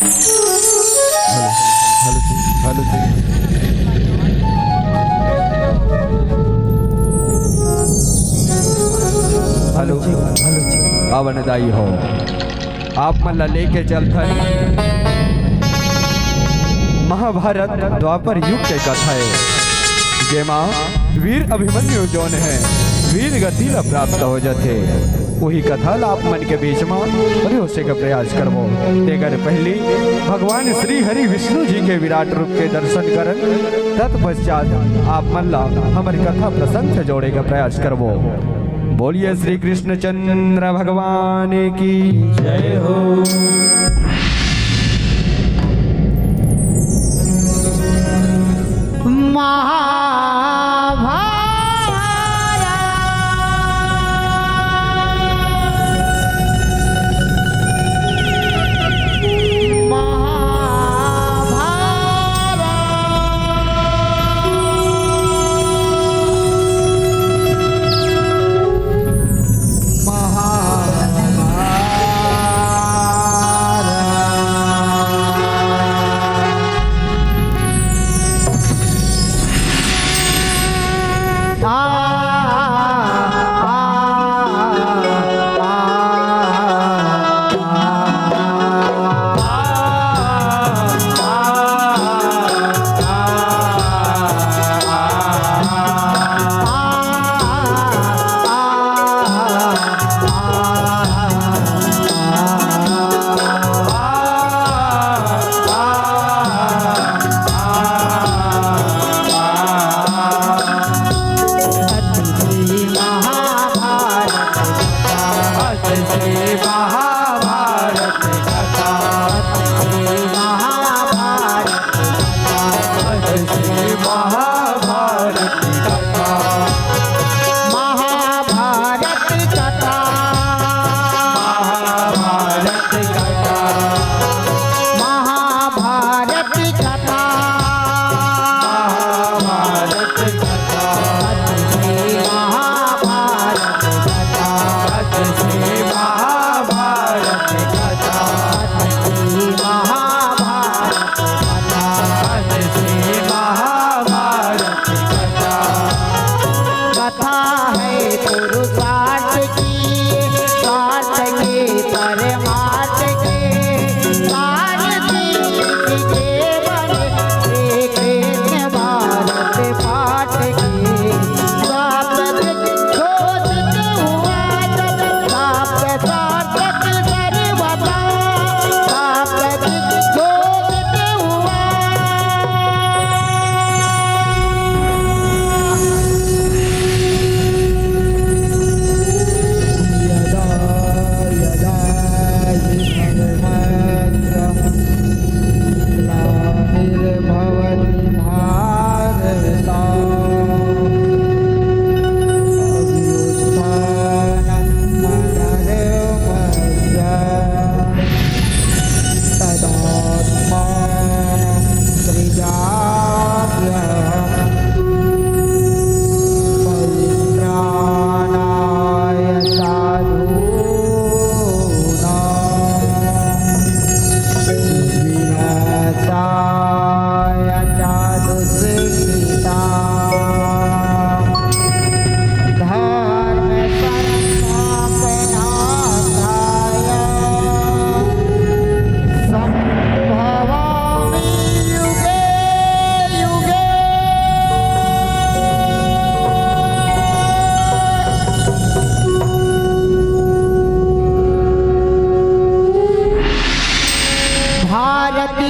Hello जी। Hello अवनदाई हो आप मल्ला लेके चलता महाभारत द्वापर युग के कथा है जेमा वीर अभिमन्यु जोन है वीर गति ला प्राप्त हो जाते वही कथा ला आप मन के बीच में होसे का प्रयास करवो तेगर पहली भगवान श्री हरि विष्णु जी के विराट रूप के दर्शन करन तत्पश्चात आप मन ला हमारी कथा प्रसंग से जोड़े का प्रयास करवो। बोलिए श्री कृष्णचंद्र भगवान की जय हो।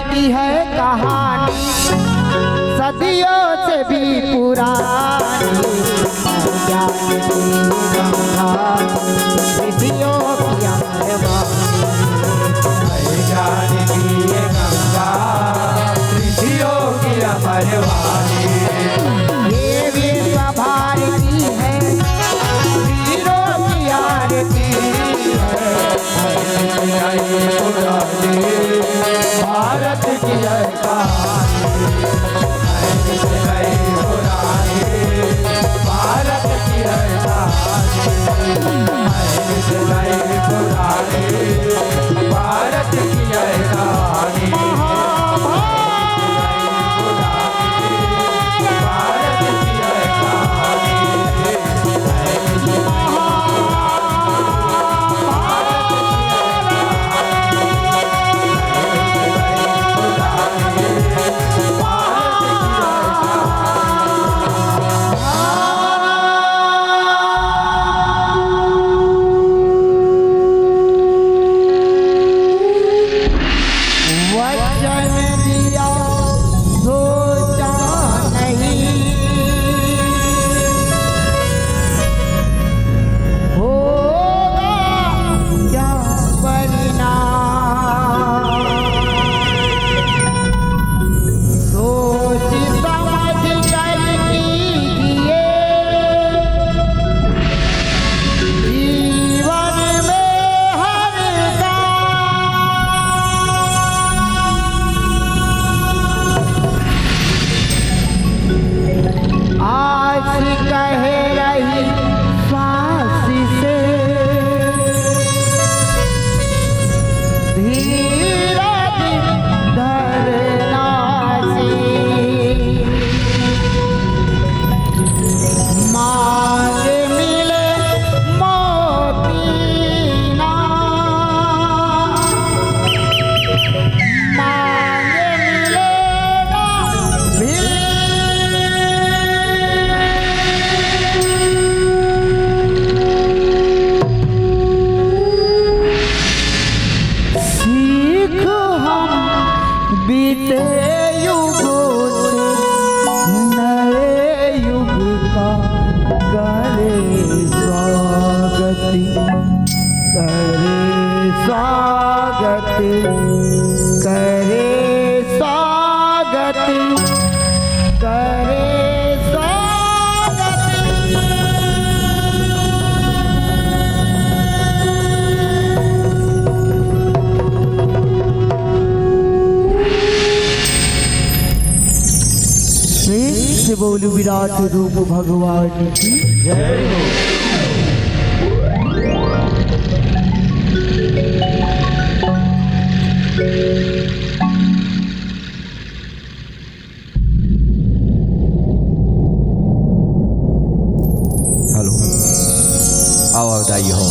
की है कहानी सदियों से भी पुरानी सदियों की अमरवानी ये विश्व भारती है वीरों की आरती भारत की जय भारत की जय। करे स्वागत, करे स्वागत, करे से बोलू विराट रूप भगवान की जय हो। हेलो, आओ दाई हो।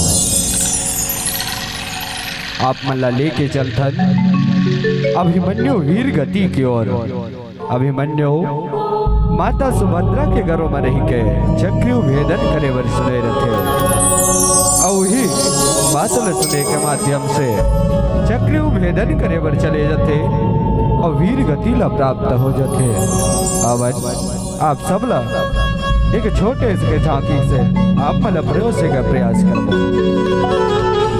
आप मल्ला लेके चलथन अभिमन्यु वीर गति की ओर। अभिमन्यु माता सुभद्रा के घरों में रही के चक्रु भेदन करे वर सुने रहे। और ही मातल सुने के माध्यम से चक्रु भेदन करे वर चले जाते और वीर गति ला प्राप्त हो जाते। अब आप सब ला एक छोटे से झांकी से आप मला प्रयोग का प्रयास करो।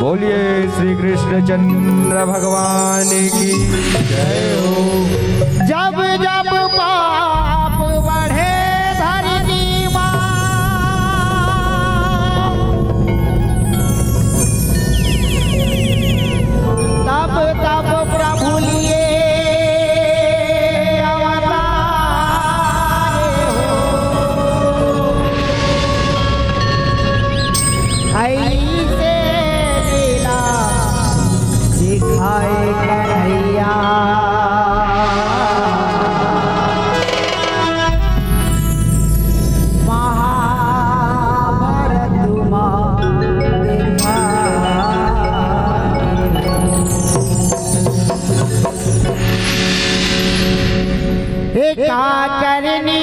बोलिए श्री कृष्ण चंद्र भगवान की जय हो। जब जब पाप बढ़े धरती माँ, तब तब प्रभु लिए अवतारे हो। ऐसे लीला दिखाए कन्हैया, क्या करनी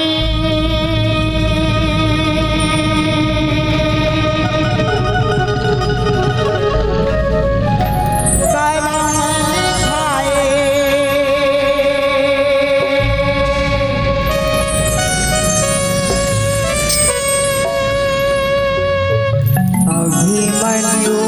करम लिखाए, अभिमन्यु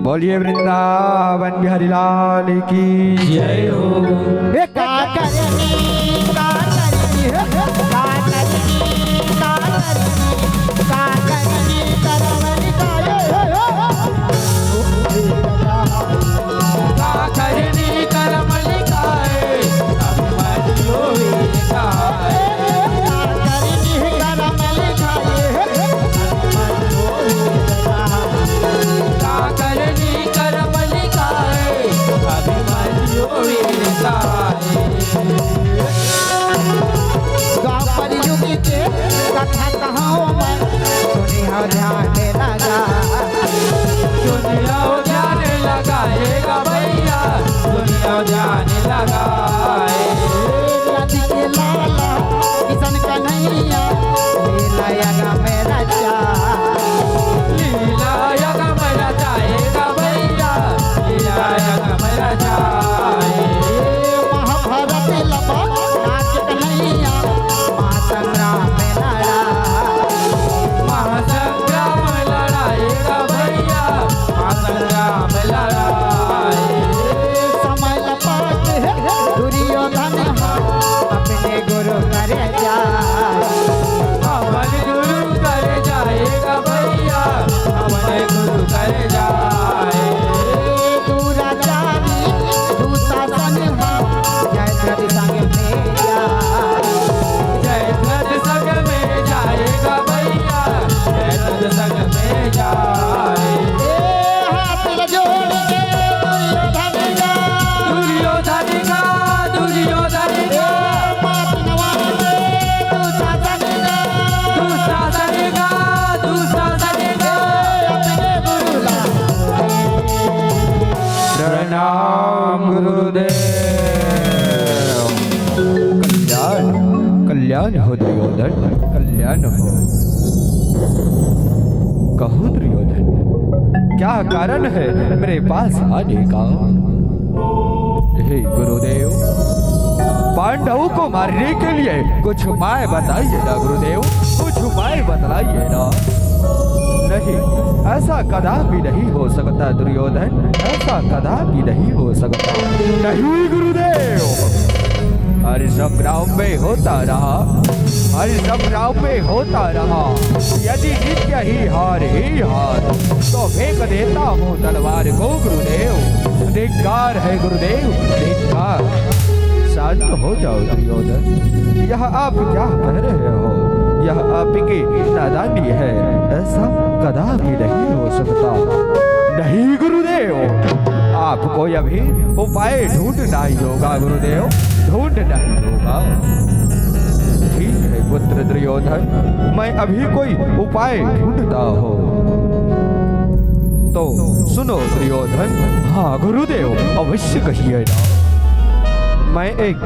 बोलिए वृंदावन बिहारी लाल की जय हो। कथा कहाओ मैं सुनिया ध्यान लगा, दुनिया जाने लगा येगा भैया, दुनिया जाने लगा। नदी के लाला किशन कन्हैया, लीला यगा मेरा चा, लीला यगा मेरा चाहेगा भैया, लीला यगा मेरा चाहे। महाभारत लबा नाच कन्हैया, महासंग्राम में लड़ा, महासंग्राम कल्याण हो दुर्योधन, कल्याण हो। कहो दुर्योधन, क्या कारण है मेरे पास आने का? हे गुरुदेव, पांडवों को मारने के लिए कुछ उपाय बताइए ना गुरुदेव, कुछ उपाय बतलाइए ना। नहीं, ऐसा कदापि नहीं हो सकता दुर्योधन, ऐसा कदापि नहीं हो सकता। नहीं गुरुदेव, हर संग्राम में होता रहा, हर संग्राम में होता रहा। यदि नित्य ही हार तो फेंक देता हूँ तलवार को गुरुदेव। धिक्कार है गुरुदेव, धिक्कार। शांत हो जाओ दुर्योधन, यह आप क्या कह रहे हो? यह आपकी नादानी है, ऐसा कदापि नहीं हो सकता। नहीं गुरुदेव, आपको अभी उपाय ढूंढना ही होगा गुरुदेव, ढूंढना ही होगा। ठीक है पुत्र दुर्योधन, मैं अभी कोई उपाय ढूंढता हूँ। तो सुनो दुर्योधन। हाँ गुरुदेव, अवश्य कहिए ना। मैं एक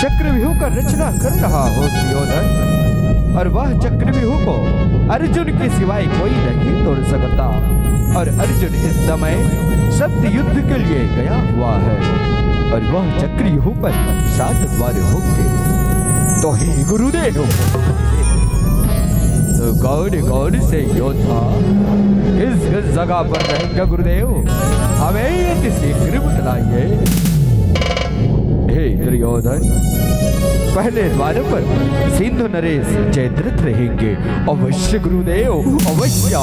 चक्रव्यूह का रचना कर रहा हूँ दुर्योधन, और वह चक्रव्यूह को अर्जुन के सिवाय कोई नहीं तोड़ सकता। और अर्जुन इस समय सत्य युद्ध के लिए गया हुआ है, और वह चक्रव्यूह पर 7 द्वार होंगे। तो ही गुरुदेव, तो कौन से योद्धा किस जगह पर रहेंगे गुरुदेव, हमें शीघ्र बतलाइए। हे दुर्योधन, पहले द्वार पर सिंधु नरेश जयद्रथ रहेंगे। अवश्य गुरुदेव, अवश्य।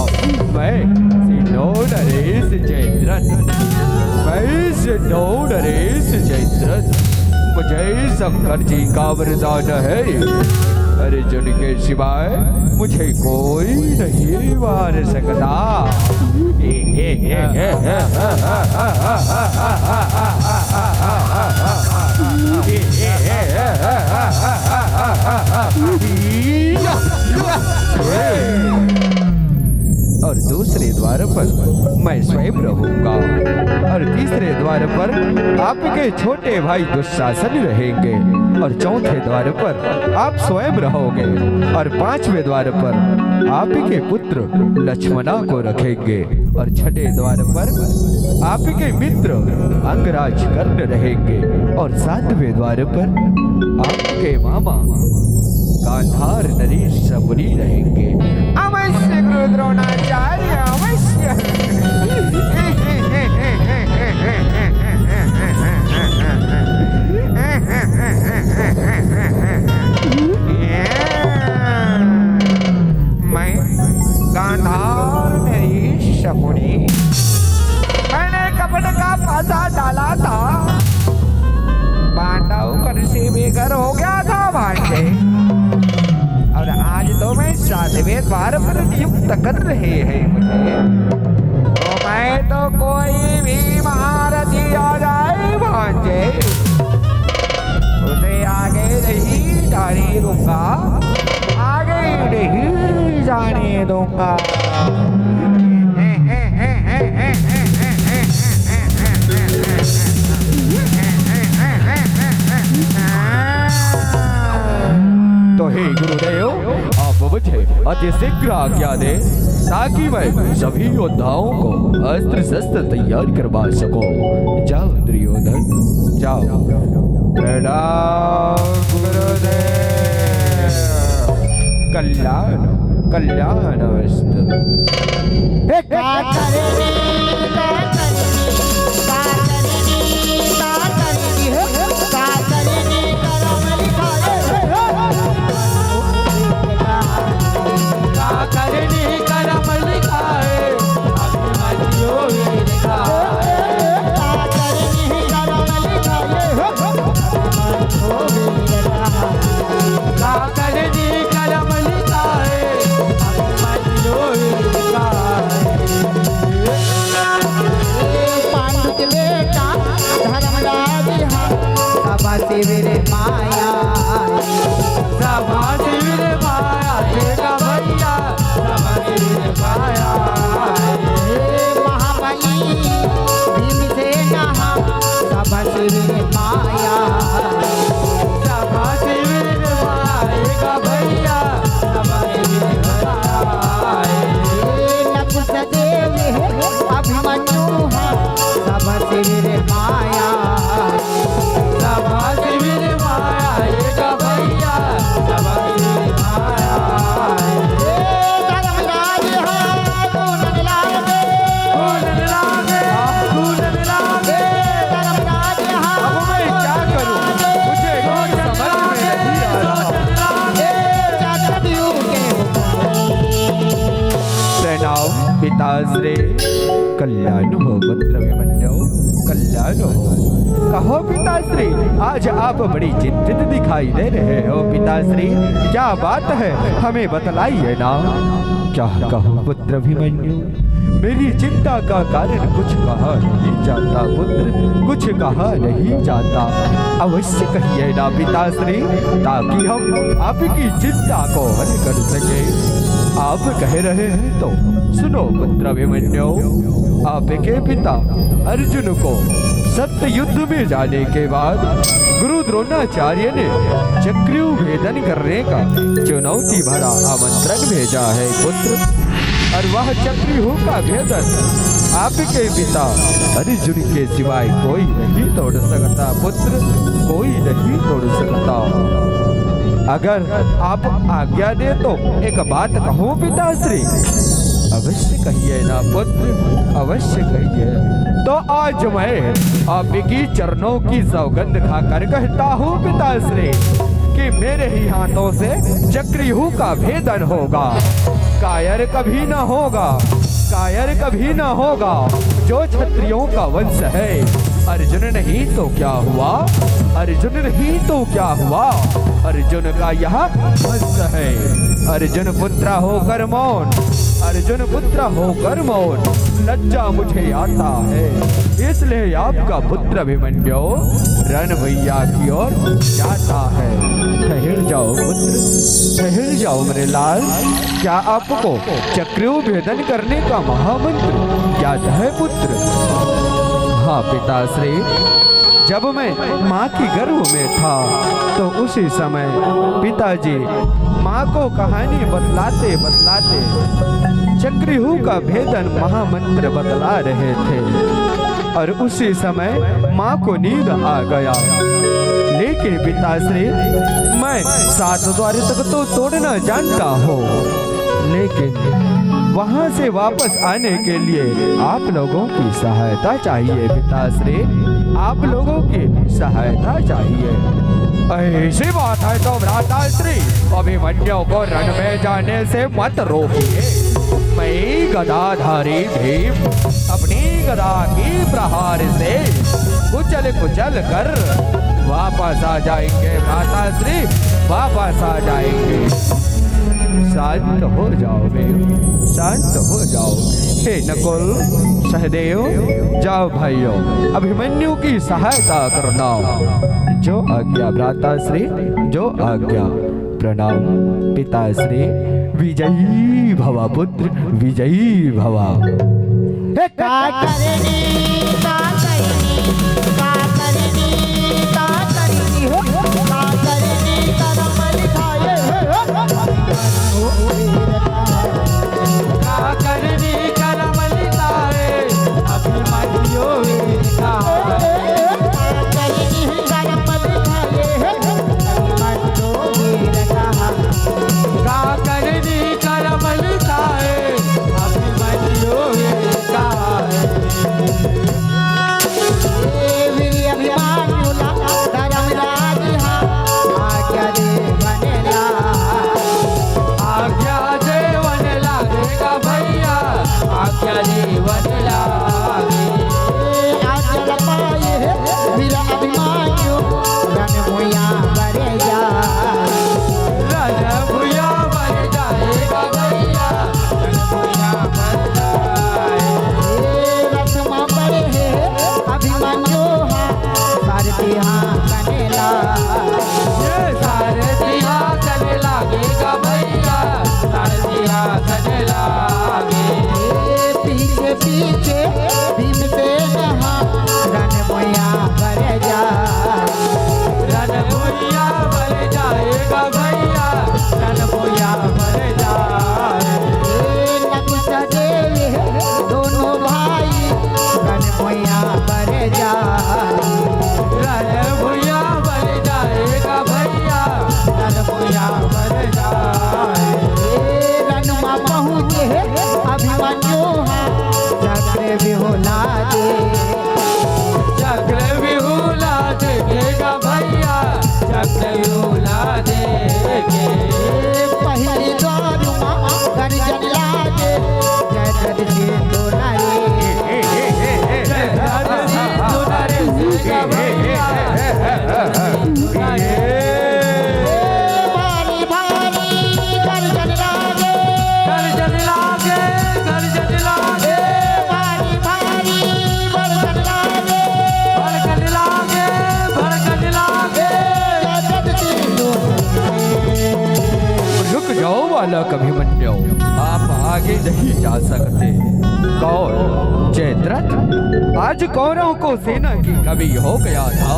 मैं सिंधु नरेश जयद्रथ, मैं सिंधु नरेश जयद्रथ। मुझे शंकर जी का वरदान है, अर्जुन के सिवाय मुझे कोई नहीं मार सकता। और दूसरे द्वार पर मैं स्वयं रहूंगा, और तीसरे द्वार पर आपके छोटे भाई दुशासन रहेंगे, और चौथे द्वार पर आप स्वयं रहोगे, और 5वें द्वार पर आपके पुत्र लक्ष्मणा को रखेंगे, और 6ठे द्वार पर आपके मित्र अंगराज कर्ण रहेंगे, और 7वें द्वार पर आपके मामा गांधार नरेश सबरी रहेंगे। अवश्य गुरु द्रोणाचार्य, अवश्य। मैं गांधार नरेश सबरी, मैंने कपट का पासा डाला था, पांडव कर से बेघर हो गया था भांजे, और आज तो मैं 7वें द्वार पर नियुक्त कर रहे हैं मुझे। तो मैं तो कोई भी महारथी आ जाए भांजे, उसे आगे नहीं जाने दूंगा, आगे नहीं जाने दूंगा। तो हे गुरुदेव, आप मुझे अति शीघ्र आज्ञा दे, ताकि मैं सभी योद्धाओं को अस्त्र शस्त्र तैयार करवा सकूं। जाओ दुर्योधन, जाओ। प्रणाम गुरुदेव, कल्याण कल्याण वस्तु। पिताश्री कल्याण हो पुत्र अभिमन्यु, कल्याण हो। कहो पिताश्री, आज आप बड़ी चिंतित दिखाई दे रहे हो पिताश्री, क्या बात है हमें बतलाइए ना। क्या कहूँ पुत्र अभिमन्यु, मेरी चिंता का कारण कुछ कहा नहीं जाता पुत्र, कुछ कहा नहीं जाता। अवश्य कहिए ना पिताश्री, ताकि हम आपकी चिंता को हल कर सके। आप कह रहे हैं तो सुनो पुत्र अभिमन्यु, आपके पिता अर्जुन को सत्य युद्ध में जाने के बाद गुरु द्रोणाचार्य ने चक्रव्यूह भेदन करने का चुनौती भरा आमंत्रण भेजा है पुत्र, और वह चक्रव्यूह का भेदन आपके पिता अर्जुन के सिवाय कोई नहीं तोड़ सकता पुत्र, कोई नहीं तोड़ सकता। अगर आप आज्ञा दे तो एक बात कहूँ पिताश्री। अवश्य कहिए ना पुत्र, अवश्य कहिए। तो आज मैं आपकी चरणों की सौगंध खाकर कहता हूँ पिताश्री कि मेरे ही हाथों से चक्रव्यूह का भेदन होगा। कायर कभी न होगा, कायर कभी न होगा। जो क्षत्रियों का वंश है, अर्जुन नहीं तो क्या हुआ, अर्जुन नहीं तो क्या हुआ, अर्जुन का यह वंश है। अर्जुन पुत्र होकर मौन, अर्जुन पुत्र होकर मौन, लज्जा मुझे आता है। इसलिए आपका पुत्र अभिमन्यु रण भैया की ओर जाता है। ठहर जाओ पुत्र, ठहर जाओ मेरे लाल। क्या आपको चक्रव्यूह भेदन करने का महामंत्र याद है पुत्र? हाँ पिताश्री, जब मैं माँ की गर्भ में था तो उसी समय पिताजी माँ को कहानी बतलाते बतलाते चक्रव्यूह का भेदन महामंत्र बतला रहे थे, और उसी समय माँ को नींद आ गया। लेकिन पिताश्री, मैं 7 द्वार तक तो तोड़ना जानता हूँ, लेकिन वहां से वापस आने के लिए आप लोगों की सहायता चाहिए पिताश्री, आप लोगों की सहायता चाहिए। ऐसी बात है तो भ्राताश्री, अभिमन्यु को रण में जाने से मत रोकिए। मैं गदाधारी भीम अपनी गदा की प्रहार से कुचल कुचल कर वापस आ जाएंगे भ्राताश्री, वापस आ जाएंगे। शांत हो जाओ बेटा, शांत हो जाओ। हे नकुल सहदेव, जाओ भाइयों, अभिमन्यु की सहायता करना। जो आज्ञा भ्राताश्री, जो आज्ञा। प्रणाम पिताश्री। विजयी भवा पुत्र, विजयी भवा। पीछे भीमसेन रण भैया भर जा, रण भैया भर जाएगा भैया, रण भैया भर जाए। नकुल सहदेव दोनों भाई रण भैया भर जा, रण भैया भर जाएगा भैया, रण भैया भर जाए। रणमा पहुँचे अभिमन्यु चक्र बिहुला दे, चक्र बिहुला देगा भैया, चक्र बिहुला देगे। पहली द्वार गर्जन लागे, जय जय बालक अभिमन्यु, आप आगे नहीं जा सकते। कौन? जयद्रथ आज कौरवों को सेना की कमी हो गया था।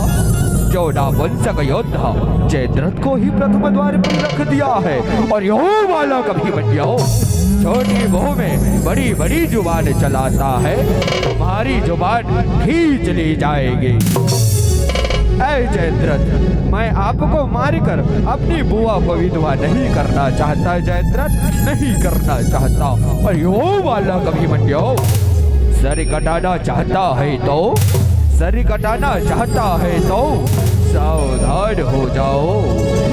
जो नावंशक योद्धा जयद्रथ को ही प्रथम द्वार पर रख दिया है, और यो बालक अभिमन्यु छोटी मुंह में बड़ी बड़ी जुबान चलाता है। तुम्हारी जुबान खींच ली जाएगी। ऐ जयद्रथ, मैं आपको मारकर अपनी बुआ को विधवा नहीं करना चाहता। जयद्रथ नहीं करना चाहता। और यो बालक अभिमन्यु सर कटाना चाहता है तो सावधान हो जाओ,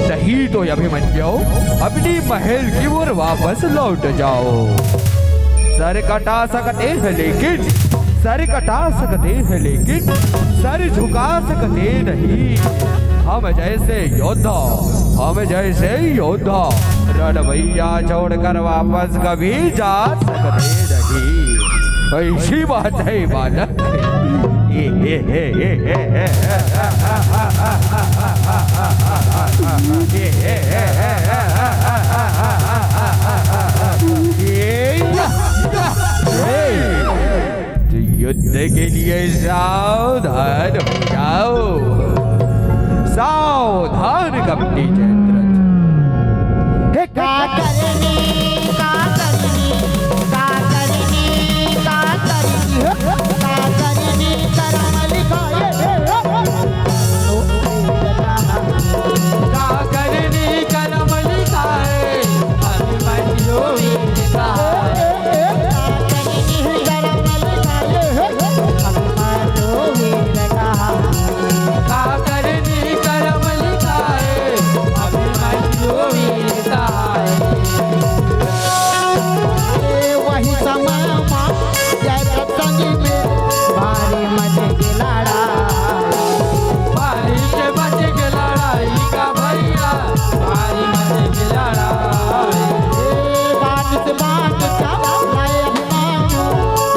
नहीं तो अभिमन्यु अपनी महल की ओर वापस लौट जाओ। सर कटा सकते हैं लेकिन सर झुका सकते नहीं। हम जैसे योद्धा रणभैया छोड़कर वापस कभी जा सकते नहीं। ऐसी बात है बालक। युद्ध के लिए सावधान हो जाओ। सावधान कपटी जयद्रथ। का करनी करम लिखाए अभिमन्यु वही समय जयद्रथ संग में भारी मजे के लड़ा का भैया भारी मजे के लड़ाई। बात से बात लाए अभिमन्यु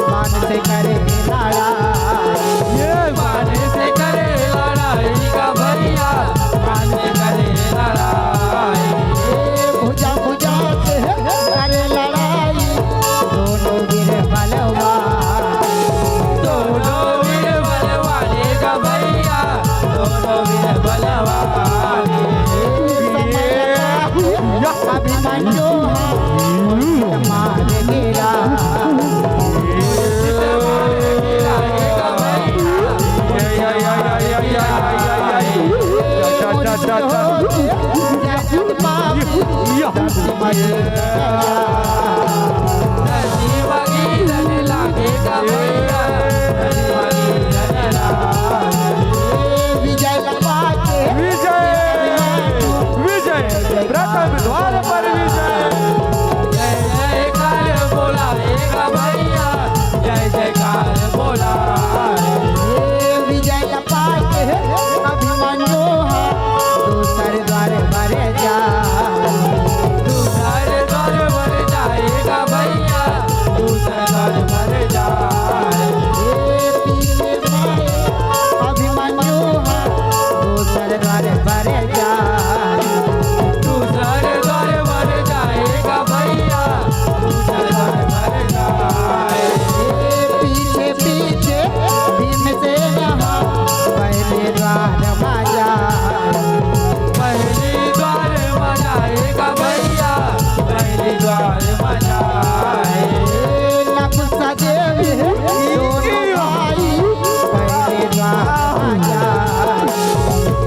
बात से करे लड़ाई। बात से करे लड़ाई का भैया बात से करे लड़ाई। भुजा से करे लड़ाई दोनों वीर बलवान का भैया दोनों वीर बलवान। अभिमन्यु मार गिरा विजय प्रथम द्वार पर विजय। जय जयकार बोला रेगा भैया, जय जयकार बोला। विजय पाके अभिमन्यु दूसरे द्वार पर जा दूसरे द्वार पर जाएगा भैया, दूसरे द्वार पर जाए। अभिमन्यु दूसरे द्वार पर जा दूसरे द्वार पर जाएगा भैया, दूसरे द्वार पर जाए। पीछे पीछे भीम से यहाँ पहले द्वार बजा पहली द्वार बजाएगा भैया, पहली द्वार बजाए। नकुसा देवी दोनों भाई पहले द्वार बजा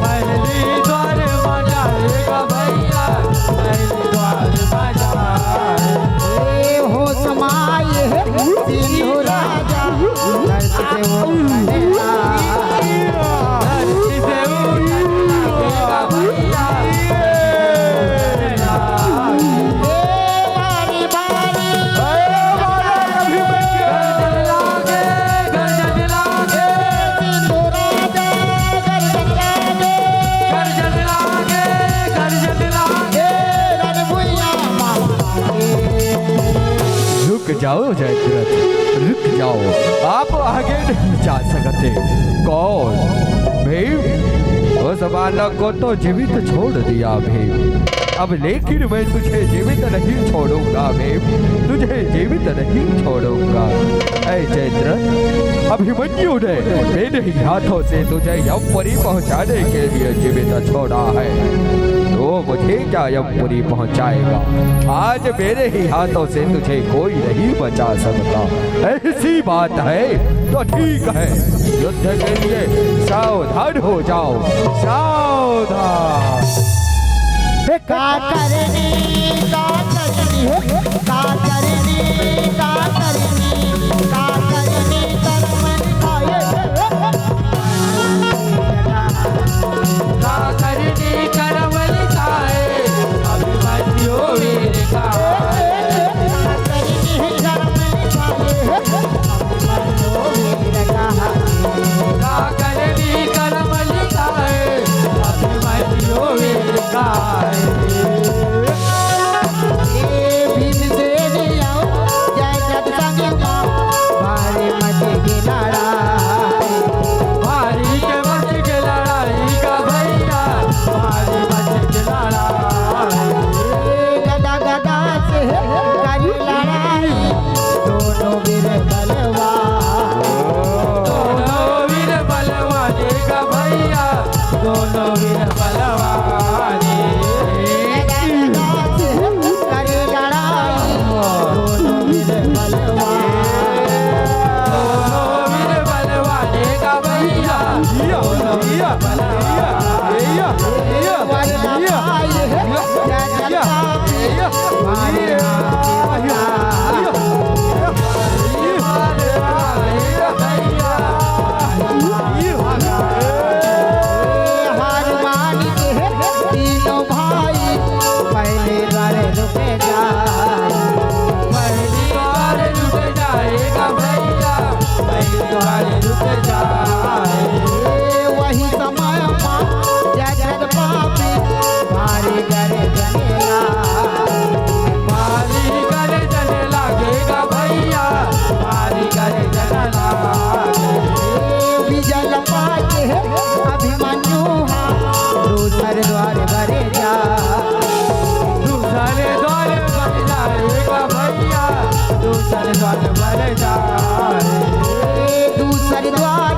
पहली द्वार बजाएगा भैया, पहली द्वार बजाए। हो समाये सिंधु राजा दर्द से वो कनेला धरती से उठने लगेगा भैया, बारी बारी गर्दन लागे, गर्दन लागे, सिंधु राजा गर्दन लागे गर्दन लागे, गर्दन लागे। रणभुइयां मारे रुक जाओ जयद्रथ, रुक जाओ। आप आगे नहीं जा सकते। कौन? भीम? उस बालक को तो जीवित छोड़ दिया भीम। अब लेकिन मैं तुझे जीवित नहीं छोड़ूंगा भीम, तुझे जीवित नहीं छोड़ूंगा। ऐ चैत्र, अभिमन्यु ने मेरे ही हाथों से तुझे यमपुरी पहुंचाने के लिए जीवित छोड़ा है, तो मुझे क्या यमपुरी पहुंचाएगा? आज मेरे ही हाथों से तुझे कोई नहीं बचा सकता। ऐसी बात है तो ठीक है, युद्ध के लिए सावधान हो जाओ, सावधान। का करनी का करनी का करनी का करनी का करनी कर्मन खाए का करनी कर्म लिखाए अभिमन्यु वीर का करनी कर्मन खाए अभिमन्यु वीर का का करनी कर्म लिखाए अभिमन्यु वीर का वही समय जगत पापी भारी करे जनेला भारी करे जने लागेगा भैया, भारी करे जने लागे। विजल पाके अभिमन्यु दूसरे द्वार भरे जा, दूसरे द्वार भर जाएगा भैया, दूसरे द्वार भर जाए। दूसरे द्वार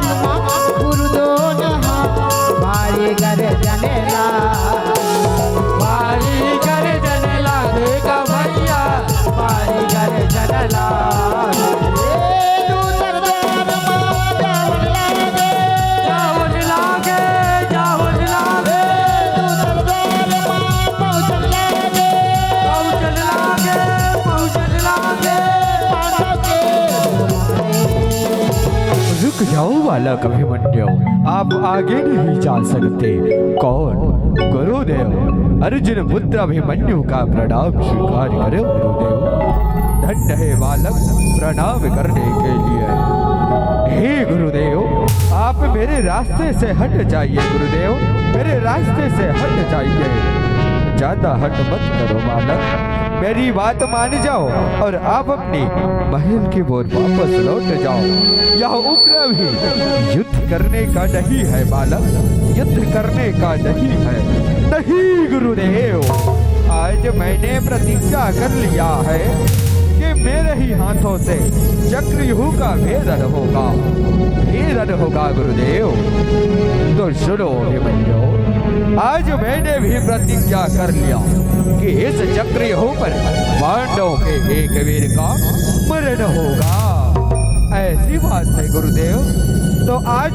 गुरुदोन भारी घर जनेला भारी करे जने लागेगा भैया, भारी करे जने लागे। दूसरे द्वार जावन लागे, जावन लागे, दूसरे द्वार पहुंचन लागे, पहुंचन लागे, पहुंचन लागे। रुक जाओ बालक अभिमन्यु, आप आगे नहीं जा सकते। कौन? गुरुदेव। अर्जुन पुत्र अभिमन्यु का प्रणाम स्वीकार करो गुरुदेव। धन्य है बालक प्रणाम करने के लिए। हे गुरुदेव, आप मेरे रास्ते से हट जाइए गुरुदेव, मेरे रास्ते से हट जाइए। ज्यादा हट मत करो बालक, मेरी बात मान जाओ और आप अपनी महल की ओर वापस लौट जाओ। यह उपद्रव भी युद्ध करने का नहीं है बालक, युद्ध करने का नहीं है। नहीं गुरुदेव, आज मैंने प्रतिज्ञा कर लिया है कि मेरे ही हाथों से चक्रव्यूह का भेदन होगा, भेदन होगा गुरुदेव। तो सुनो अभिमन्यु, आज मैंने भी प्रतिज्ञा कर लिया कि इस चक्रव्यूह पर पांडवों के एक वीर का मरण होगा। ऐसी बात है गुरुदेव, तो आज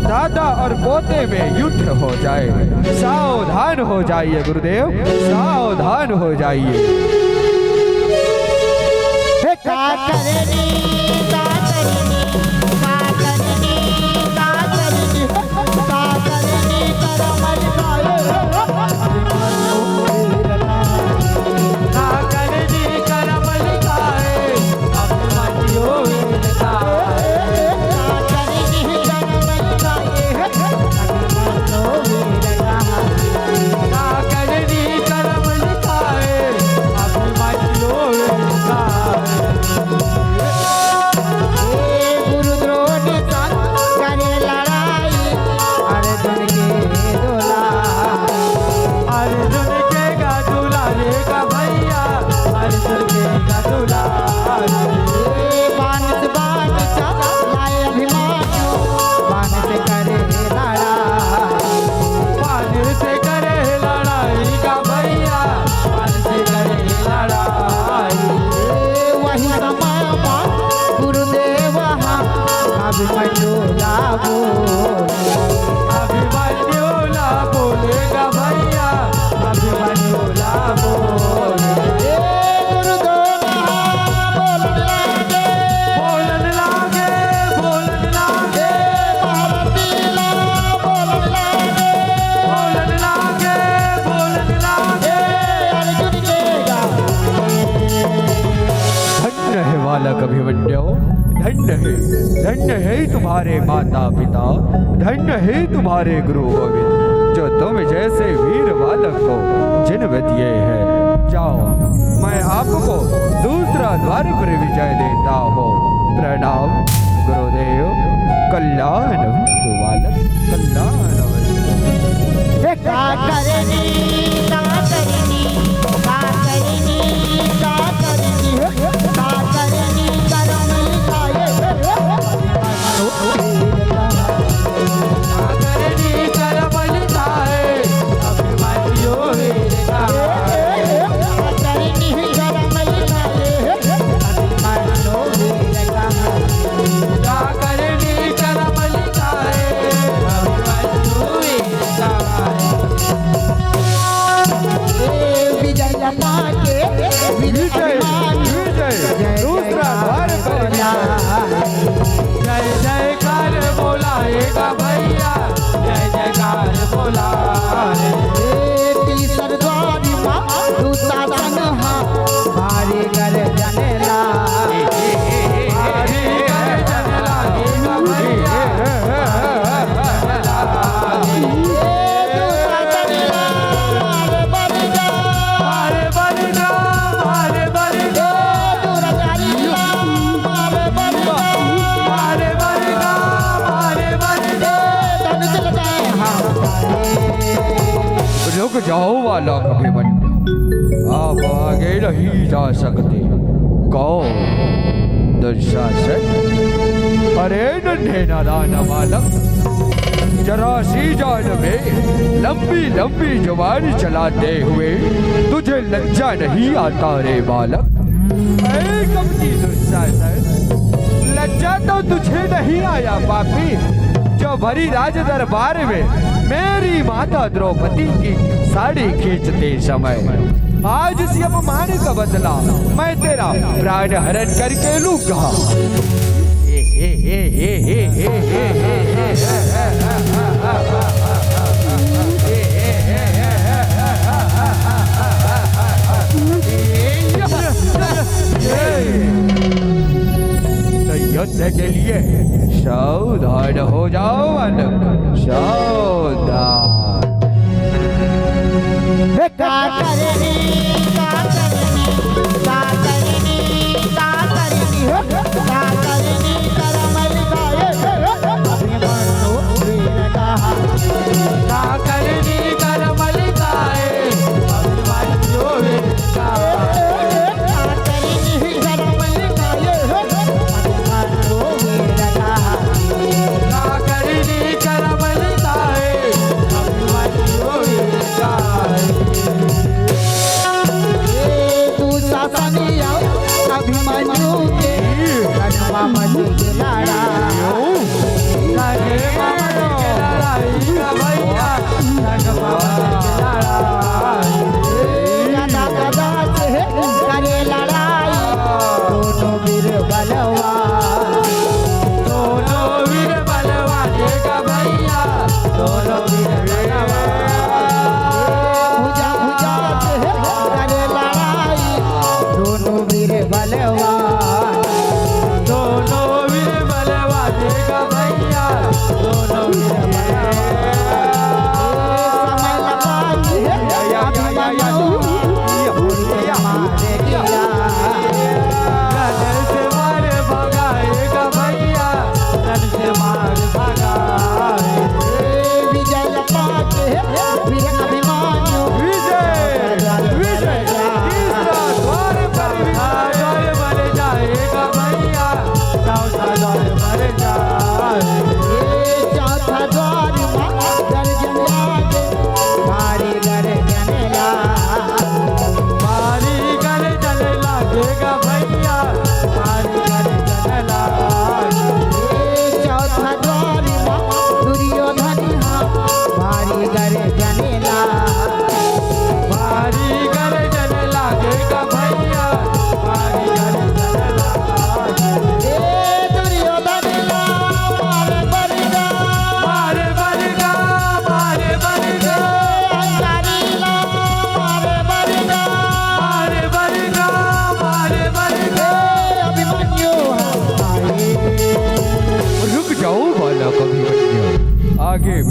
दादा और पोते में युद्ध हो जाए। सावधान हो जाइए गुरुदेव, सावधान हो जाइए। का करनी का करनी का करनी का करनी का करनी करमन खाए का करनी कर्म लिखाए अभिमन्यु वीर का। का करनी करमन खाए अभिमन्यु वीर का। का करनी कर्म लिखाए अभिमन्यु वीर का। गुरु द्रोण अभिमन्यु ला अभिमन्यु ला बोलेगा भैया, अभिमन्यु ला बोले। बोलन लागे, बोलन लागे, बोलन लागे, बोलन लागे। धन्य है बालक अभिमन्यु, धन्य है तुम्हारे माता पिता, धन्य है तुम्हारे गुरु गोविंद, जो तुम जैसे वीर बालक को जन्म दिए हैं। जाओ, मैं आपको दूसरा द्वार पर विजय देता हूँ। प्रणाम गुरुदेव। कल्याण वस्तु बालक, कल्याण वस्तु। का करनी का करनी का करनी का करनी का करनी करम खाए करनी करम लिखाए, अभिमन्यु वीर का। करनी करम लिखाए अभिमन्यु वीर का। का करनी करम लिखाए, अभिमन्यु वीर का। विजय पाके विजय विजय दूसरा द्वार पर जय जयकार बोलाएगा भैया, जय जयकार बोलाए। तीसर द्वार दुशासन भारी कर जनेला भारी गर्जन लागेगा भैया, मारे बन जा, मारे बन जा, मारे बन जा, मारे बन जा। रुक जाओ बालक अभिमन्यु, आप आगे नहीं जा सकते। कौन दुशासन? अरे नन्हे नादान बालक, जरा सी जान में लंबी लंबी जुबान चलाते हुए तुझे लज्जा नहीं आता रे बालक? अरे कपटी दुशासन, लज्जा तो तुझे नहीं आया पापी, जो भरी राज दरबार में मेरी माता द्रौपदी की साड़ी खींचते समय आज इस अपमान का बदला मैं तेरा प्राण हरण करके लूंगा। तो युद्ध के लिए सावधान हो जाओ बालक, सावधान। का करनी का करनी का करनी का करनी का करनी करम लिखाए अभिमन्यु वीर का। का करनी करम लिखाए, अभिमन्यु वीर का। का करनी करम लिखाए अभिमन्यु वीर का। का करनी करम लिखाए, अभिमन्यु वीर का। दुशासनिया अभिमन्यु के रनवा मच गिलाड़ा लगे मन के लड़ाई का भैया, लगे मन के लड़ाई। गदा गदा से करे लड़ाई दोनों वीर बलवान। दोनों वीर बलवाने का भैया, दोनों वीर बलवान। भुजा भुजा से करे लड़ाई दोनों वीर बलवान। दोनों वीर बलवाने का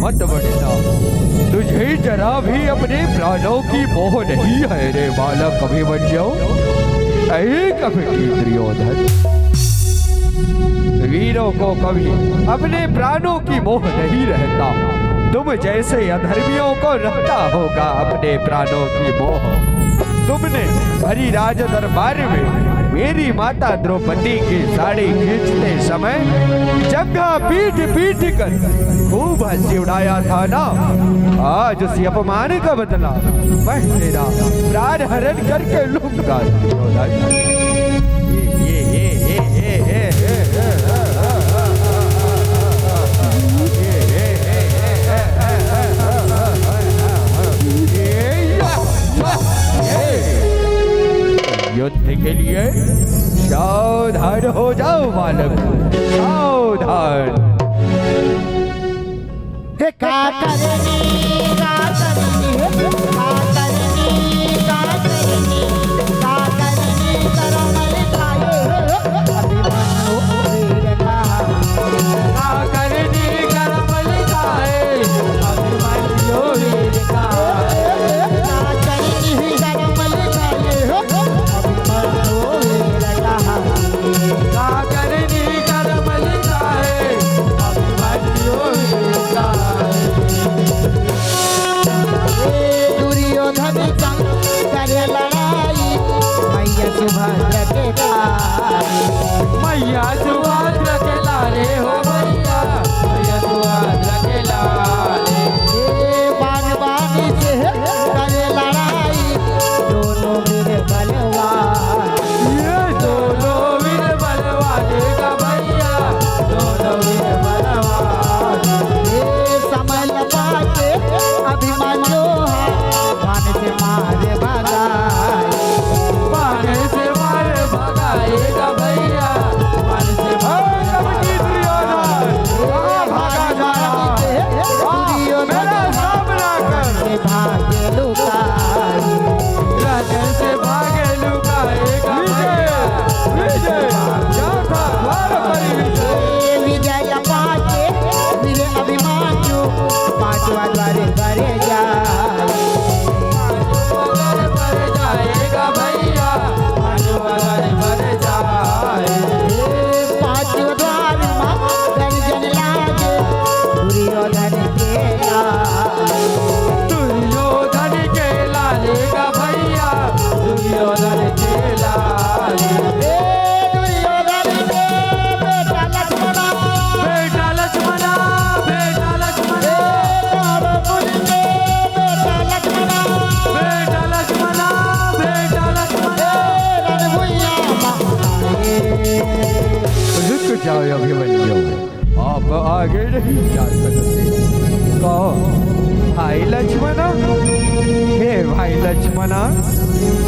मत बढ़ना। तुझे जरा भी अपने प्राणों की मोह नहीं है रे बालक अभिमन्यु। एक बेटी दुर्योधन, वीरों को कभी अपने प्राणों की मोह नहीं रहता। तुम जैसे अधर्मियों को रहता होगा अपने प्राणों की मोह। तुमने भरी राज दरबार में मेरी माता द्रौपदी की साड़ी खींचते समय जगह पीट पीट कर खूब हंसी उड़ाया था ना। आज उसी अपमान का बदला मैं तेरा प्राण हरण करके लूंगा। युद्ध के लिए सावधान हो जाओ बालक, सावधान। हे का करनी का करनी का करनी का करनी का करनी करमल खाए अभिमन्यु वीर का। का करनी करमल खाए अभिमन्यु वीर का। का करनी करमल खाए अभिमन्यु वीर का। का करनी करमल खाए अभिमन्यु वीर का। दुर्योधन संग करे लड़ाई मैया सुभद्रा के ताई। मैया सुभद्रा के लारे हो मैया, मैया सुभद्रा के लारे। बाण बाणी से करे लड़ाई दोनों वीर बलवान। ये दोनों वीर बलवान का भैया, दोनों वीर बलवान। समल पाके अभिमन्यु बाण से मारे भगाए। बाण से मार भगाएगा भैया, बाण से भागे लुकाई। राजन से भागे लुकाएगा भैया, विजय पाके वीर अभिमन्यु पांचवा द्वारे करे जाए। पर जाएगा भैया, पर जाए। पांचवा द्वार गर्जन लागे दुर्योधन के दुर्योधन के लालेगा भैया, दुर्योधन के लाले। दुर्योधन के बेटा लक्ष्मण, बेटा लक्ष्मणा, बेटा लक्ष्मणा, रावण के बेटा लक्ष्मण, बेटा लक्ष्मणा, बेटा लक्ष्मणा। रणभूया मारे। रुक जाओ अभिमन्यु, आप आगे नहीं जा सकते। कहो भाई लक्ष्मणा, हे भाई लक्ष्मणा,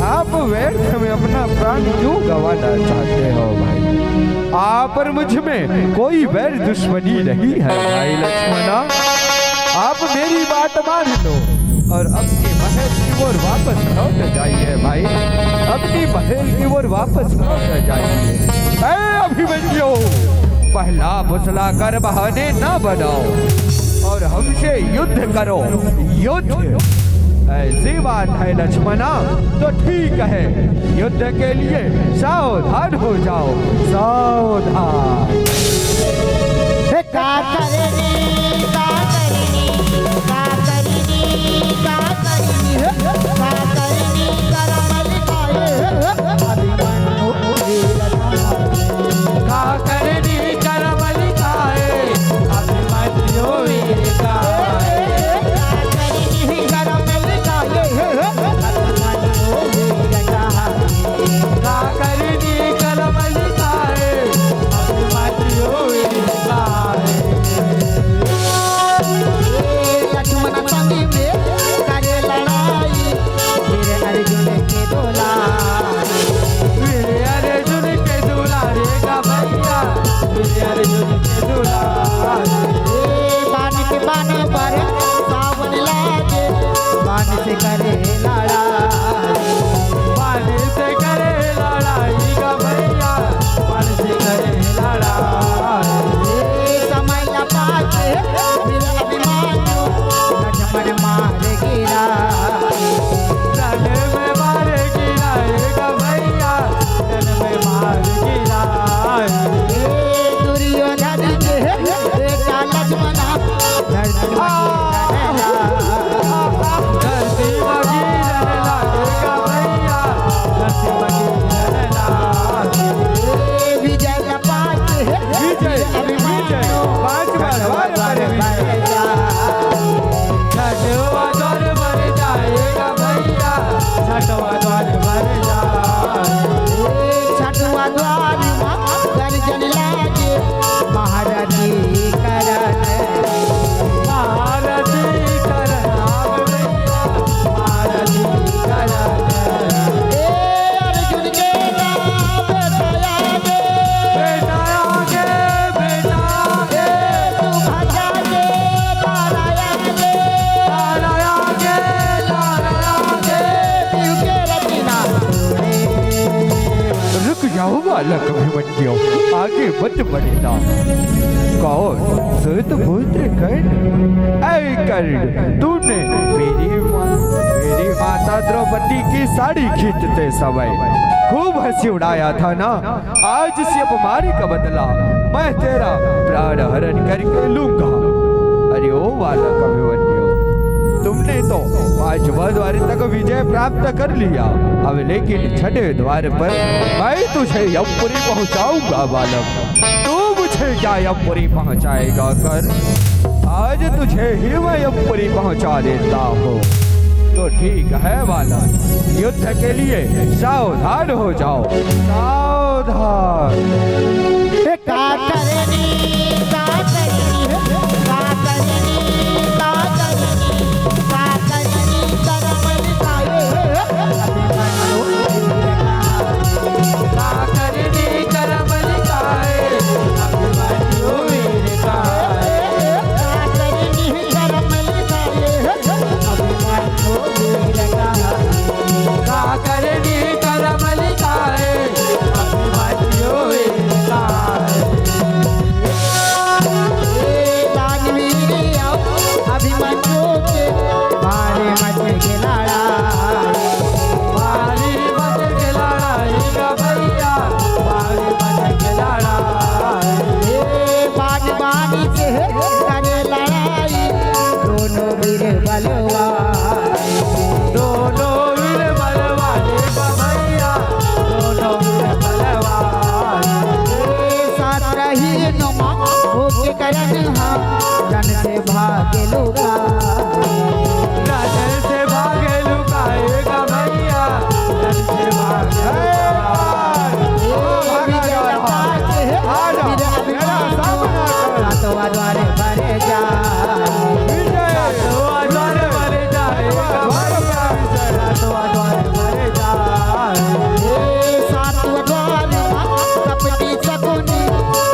आप व्यर्थ में अपना प्राण क्यों गंवाना चाहते हो भाई? आप और मुझ में कोई वैर दुश्मनी नहीं है भाई लक्ष्मणा। आप मेरी बात मान लो और अपनी महल की ओर वापस लौट जाइए भाई, अपनी महल की ओर वापस लौट जाइए। ऐ अभिमन्यु, पहला फुसला कर बहाने ना बनाओ और हमसे युद्ध करो, युद्ध। ऐसी बात है लक्ष्मणा तो ठीक है, युद्ध के लिए सावधान हो जाओ, सावधान। का करनी का करनी का करनी का करनी का करनी करमल खाए अभिमन्यु वीर का। का करनी करमल खाए अभिमन्यु वीर का। का करनी करमल खाए अभिमन्यु वीर का। का करनी करमल खाए अभिमन्यु वीर का। लक्ष्मण संग में करे लड़ाई वीर अर्जुन के दुलारे। वीर अर्जुन के दुलारे का भैया, वीर अर्जुन के दुलारे। बाण के बाण पर सावन लागे बाण से करे लड़ाई। बाण से करे लड़ाई का भैया, बाण से करे लड़ाई। समय पाके वीर अभिमन्यु जाओ बालक अभिमन्यु, आगे मत बढ़ना। कौन? श्वेत पुत्र कर्ण? ऐ कर्ण, तूने मेरी माता द्रौपदी की साड़ी खींचते समय खूब हंसी उड़ाया था ना। आज इसी अपमानी का बदला मैं तेरा प्राण हरण करके लूंगा। अरे ओ बालक अभिमन्यु, तुमने तो 5वें द्वार तक विजय प्राप्त कर लिया, अब लेकिन 6वें द्वार पर मैं तुझे यमपुरी पहुंचाऊंगा बालक। तू मुझे क्या यमपुरी पहुंचाएगा कर? आज तुझे ही मैं यमपुरी पहुंचा देता हूँ। तो ठीक है बालक, युद्ध के लिए सावधान हो जाओ, सावधान। जन से भागे लुका, जन से भागे लुकाएगा भैया, जन से भागे द्वारे भरे जा, द्वारे भरे जाएगा भैया, द्वारे भरे जा। 7वें द्वार कपटी सकुनी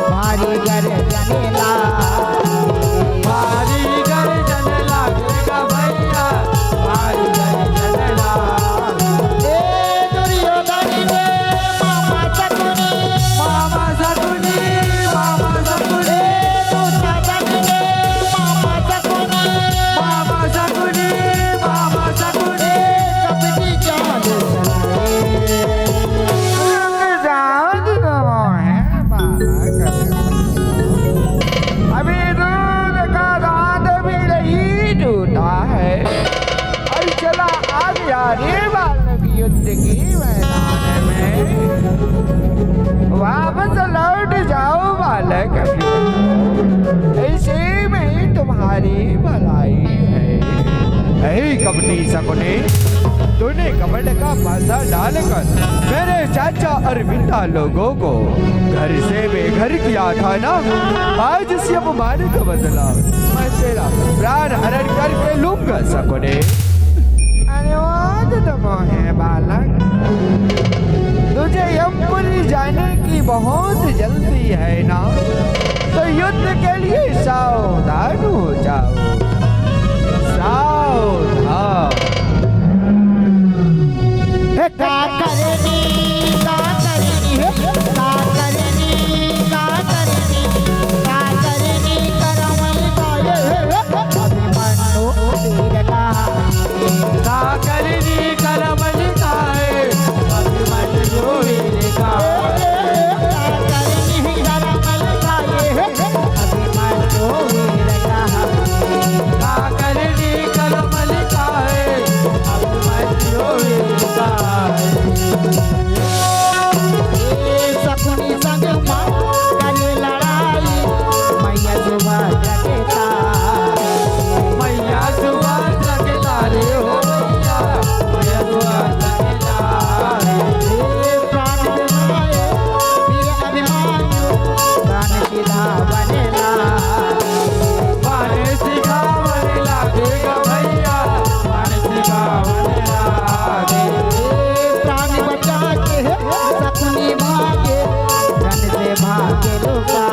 भारी घर जनेला, भारी गर्जन लागेगा भैया, भारी गर्जन लागे। दुर्योधन ने मामा सकुनी, मामा सकुनी, मामा सकुनी, दुशासन ने मामा सकुनी, मामा सकुनी, मामा सकुनी। कपटी चाल अभी दूध का दांत भी नहीं टूटा है और चला आ गया रे बालक युद्ध की मैदान में। वापस लौट जाओ बालक, ऐसे में तुम्हारी भलाई है। ऐ कपटी सकुनी, तूने कमंड का पासा डालकर मेरे चाचा और पिता लोगों को घर से बेघर किया था ना। आज इस अपमान का बदला मैं तेरा प्राण हरण करके लूंगा सकुनी। अनुवाद नमो है बालक, तुझे यमपुरी जाने की बहुत जल्दी है ना, तो युद्ध के लिए सावधान हो जाओ, सावधान। का करनी, का करनी, का करनी, का करनी, का करनी करमल गाये, अभिमन्यु वीर का, का करनी करमल गाये, अभिमन्यु वीर का, का करनी करमल गाये, अभिमन्यु वीर का, का करनी करमल गाये, अभिमन्यु वीर का। सकुनी संग मां करे लड़ाई, मैया सुभद्रा के तार, मैया सुभद्रा के तारे हो मैया, मैया सुभद्रा के तारे। प्राण दिलाए वीर अभिमन्यु, प्राण सीधा बनेला, पाने सिखावन लागेगा भैया, पाने सिखावन लागे। प्राण बचा के सकुनी भागे, जन से भागे लुका,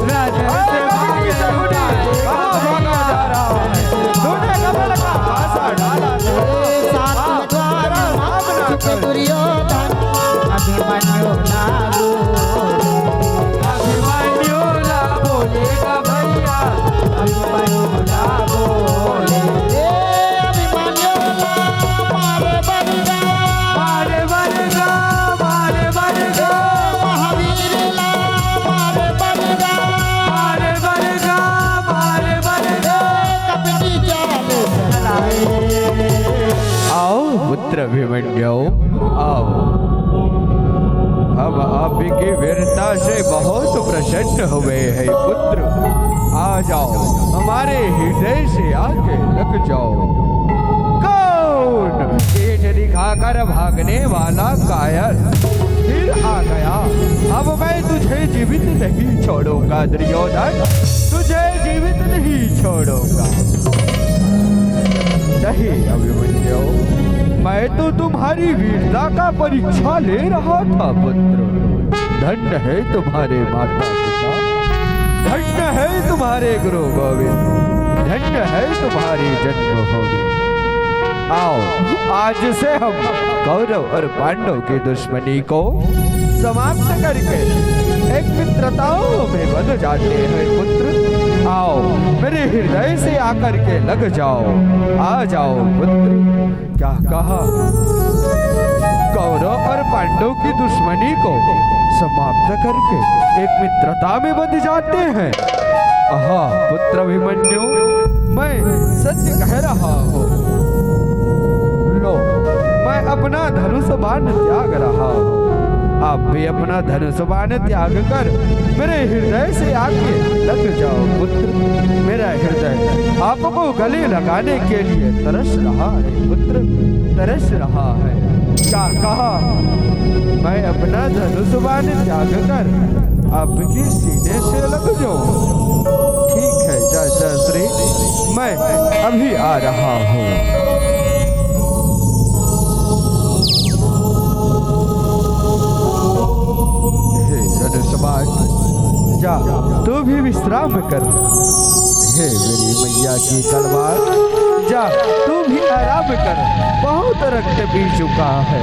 राजन से भागे लुकाएगा भैया, तूने कमल का पासा डाला, 7वें द्वार छुपे दुर्योधन, अभिमन्यु ना अभिमन्यु ना बोलेगा भैया अभिमन्यु ना बोले अभिमन्यु ना मारे बलगा मारे बलगा मारे बलगा महावीर ना मारे बलगा मारे बलगा मारे बलगा कपटी चाल चलाए आओ पुत्र अभिमन्यु आओ, हम आपकी वीरता से बहुत प्रसन्न हुए हैं पुत्र। आ जाओ हमारे हृदय से आके लग जाओ। कौन पेट दिखाकर भागने वाला कायर फिर आ गया। अब मैं तुझे जीवित नहीं छोड़ूंगा दुर्योधन, तुझे जीवित नहीं छोड़ूंगा। नहीं अभिमन्यु, मैं तो तुम्हारी वीरता का परीक्षा ले रहा था पुत्र। धन्य है तुम्हारे माता पिता, धन्य है तुम्हारे गुरु गोविंद, धन्य है तुम्हारी जन्मभूमि। आओ आज से हम कौरव और पांडव की दुश्मनी को समाप्त करके एक मित्रताओं में बंध जाते हैं पुत्र। आओ मेरे हृदय से आकर के लग जाओ। आ जाओ पुत्र। क्या कहा? कौरव और पांडव की दुश्मनी को समाप्त करके एक मित्रता में बंध जाते हैं। आहा पुत्र अभिमन्यु, मैं सत्य कह रहा हूँ। लो मैं अपना धनुष बाण त्याग रहा हूँ, आप भी अपना धनुष बाण त्याग कर मेरे हृदय से आके लग जाओ पुत्र। मेरा हृदय आपको गले लगाने के लिए तरस रहा है पुत्र, तरस रहा है। क्या कहा? मैं अपना धनुष बाण त्याग कर आपके सीने से लग जाऊं। ठीक है चाचा श्री, मैं अभी आ रहा हूँ। जा तू भी विश्राम कर। हे मेरी मैया की तलवार, जा तू भी आराम कर, बहुत रक्त पी चुका है।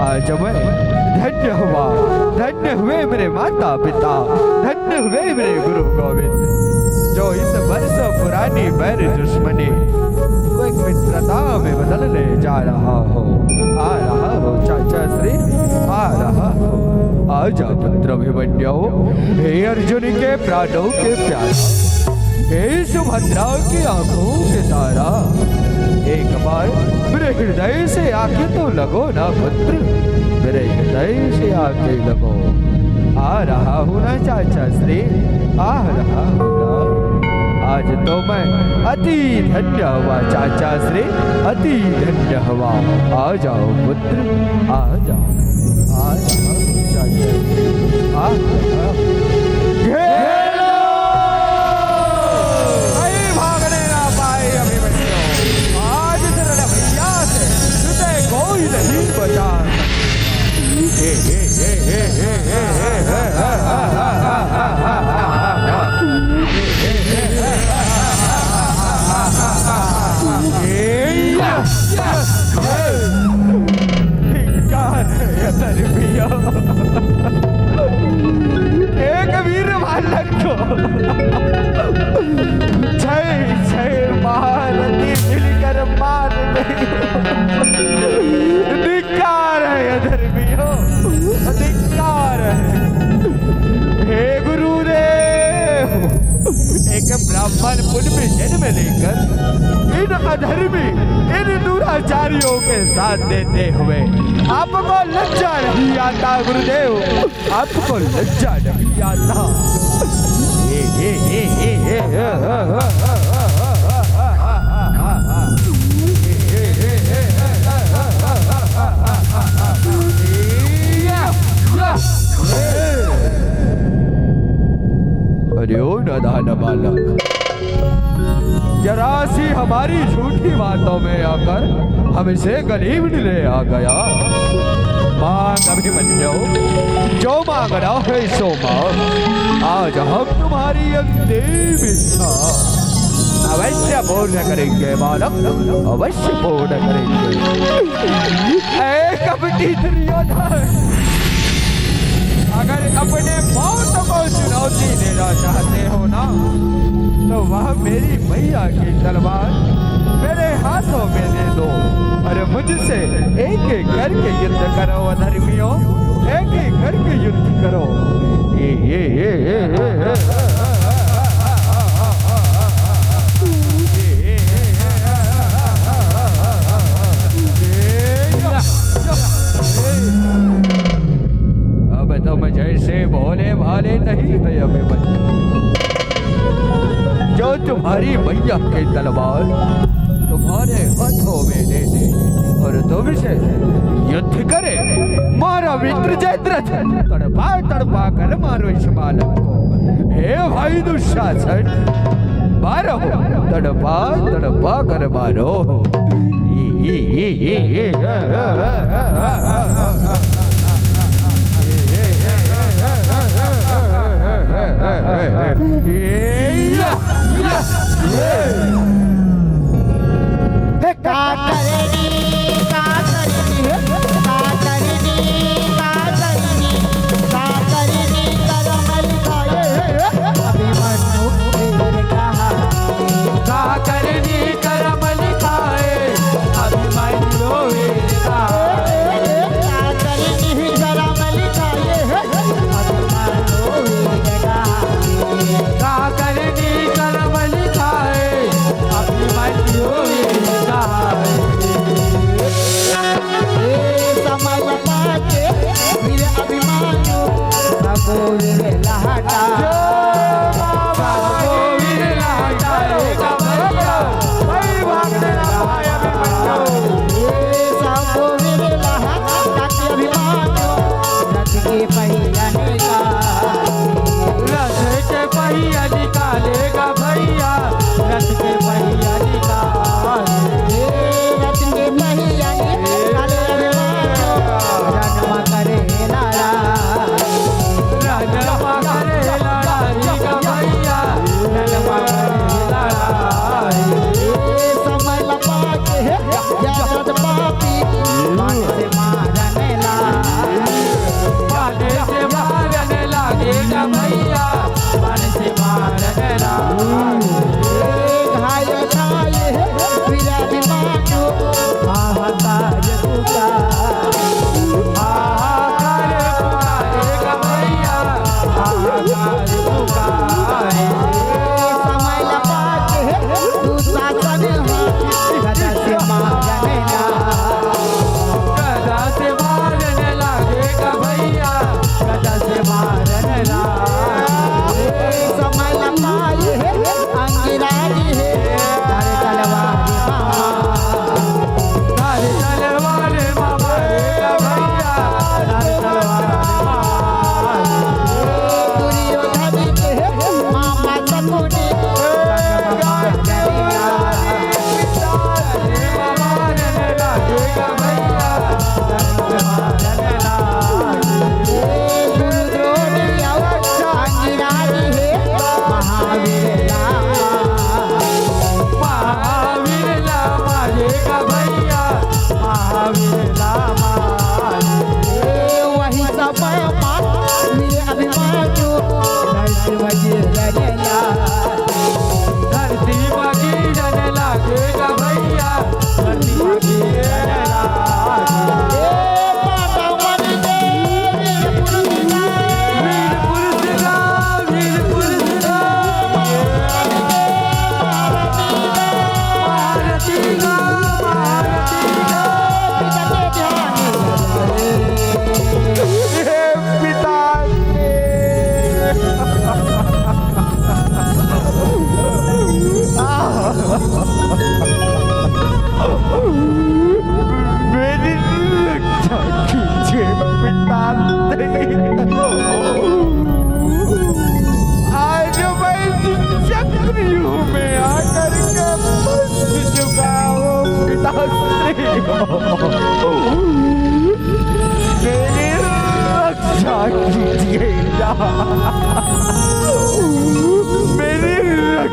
आज मैं धन्य हुआ, धन्य हुए मेरे माता पिता, धन्य हुए मेरे गुरु गोविंद, जो इस वर्षों पुरानी बैर दुश्मनी को एक मित्रता में बदलने जा रहा हो। आ रहा हो चाचा श्री, आ रहा हो। आजा पुत्र अभिमन्यु, हे अर्जुन के प्राणों के प्यारा, हे सुभद्रा की आंखों के तारा, एक बार मेरे हृदय से आके तो लगो ना पुत्र, मेरे हृदय से आके लगो। आ रहा हूँ ना चाचा श्री, आ रहा हूँ ना। आज तो मैं अति धन्य हुआ चाचा श्री, अति धन्य हुआ। आ जाओ पुत्र, आ जाओ, आ जाओ चाचा श्री, आ जाओ। भागने ना पाए अभिमन्यु, आज शरण भैया से तुझे कोई नहीं बचा। एक वीर बालक को छह छह महारथी मिलकर मार धिक्कार है अधर्मियों, धिक्कार है। हे गुरुदेव, एक ब्राह्मण कुल में जन्म लेकर इन अधर्मी, इन दुराचारियों के साथ देते हुए आपको लज्जा नहीं आता गुरुदेव, आपको लज्जा नहीं आता। अरे ओ नादान बालक, जरा सी हमारी झूठी बातों में आकर हमसे गरीब ले आ गया। मांग अभिमन्यु, जो मांग रहा है सो मांग। आज हम तुम्हारी अंतिम इच्छा अवश्य पूर्ण करेंगे बालक, अवश्य पूर्ण करेंगे। ए कपटी दुर्योधन, अगर अपने मौत को चुनौती देना चाहते हो ना, तो वह मेरी मैया की तलवार मेरे हाथों में दे दो और मुझसे एक एक करके युद्ध करो अधर्मियों, एक एक करके युद्ध करो। अब तुम जैसे भोले भाले नहीं है अभिमन्यु, जो तुम्हारी मैया की तलवार तुम्हारे हाथों में दे दे और तुमसे युद्ध करे। मारा मित्र जयद्रथ, तड़पा तड़पा कर मारो इस बालक को। हे भाई दुशासन, मारो, तड़पा तड़पा कर मारो।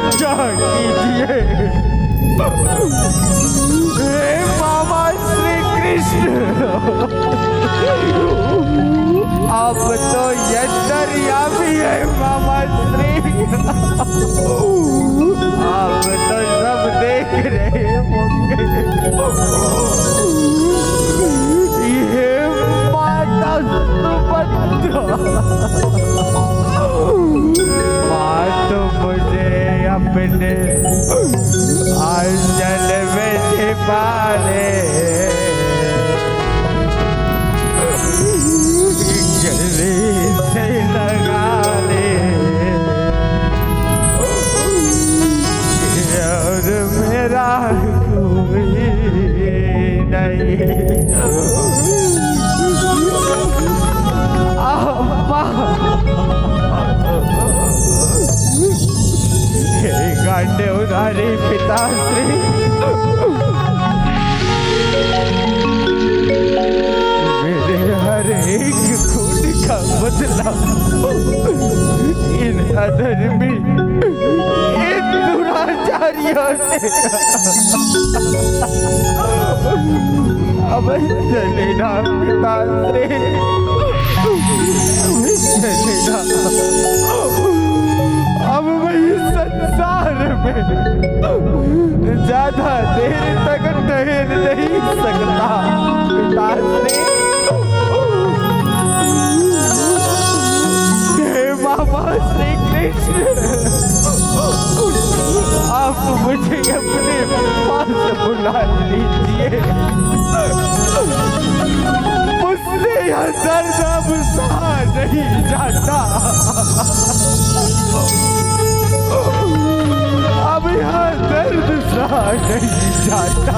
रक्षा कीजिए। हे मामा श्री कृष्ण, आप तो यंतर्यामी है मामा श्री। आप तो सब देख रहे होंगे। ये माता सुभद्रा, माँ तो मुझे अपने आंचल में छिपा ले, गले से लगा ले, और मेरा कोई नहीं। गांडे उधारी पिताश्री, मेरे हर एक खून का बदला इन अधर्मी, इन दुराचारियों से अब चलेना पिताश्री, चलेना। अब मैं इस संसार में ज्यादा देर तक ठहर नहीं सकता पिताश्री। हे मामा श्री कृष्ण, आप मुझे अपने पास बुला लीजिए। मुझसे यह दर्द अब सहा नहीं जाता। अब यह दर्द सहा नहीं जाता।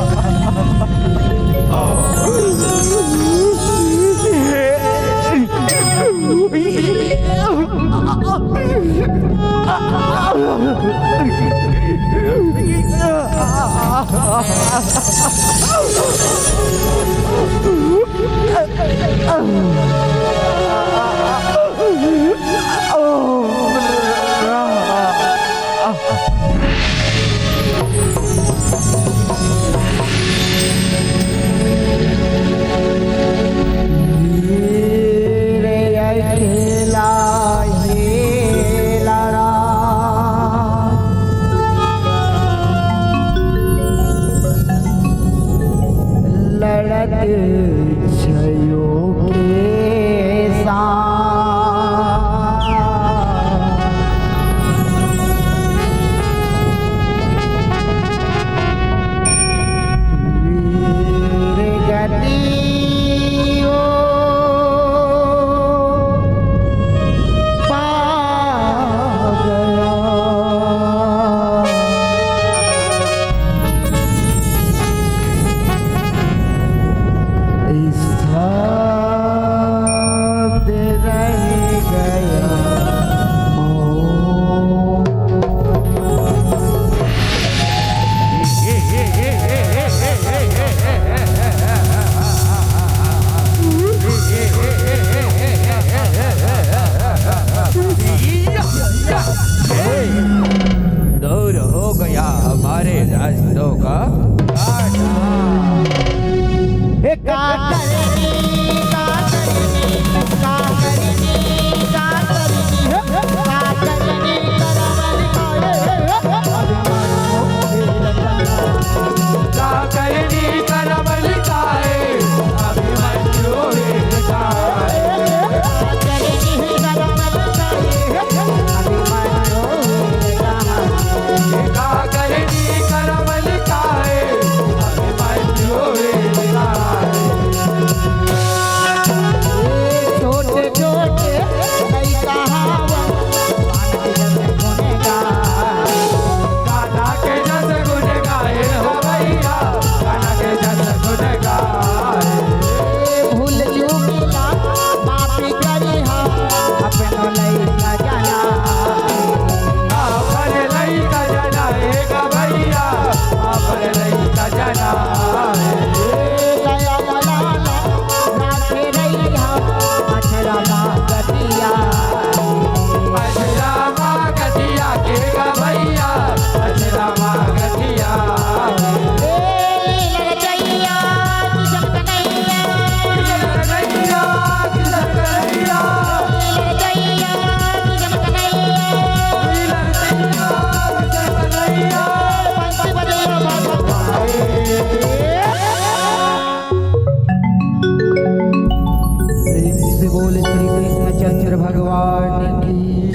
बोल श्री कृष्णचंद्र भगवान की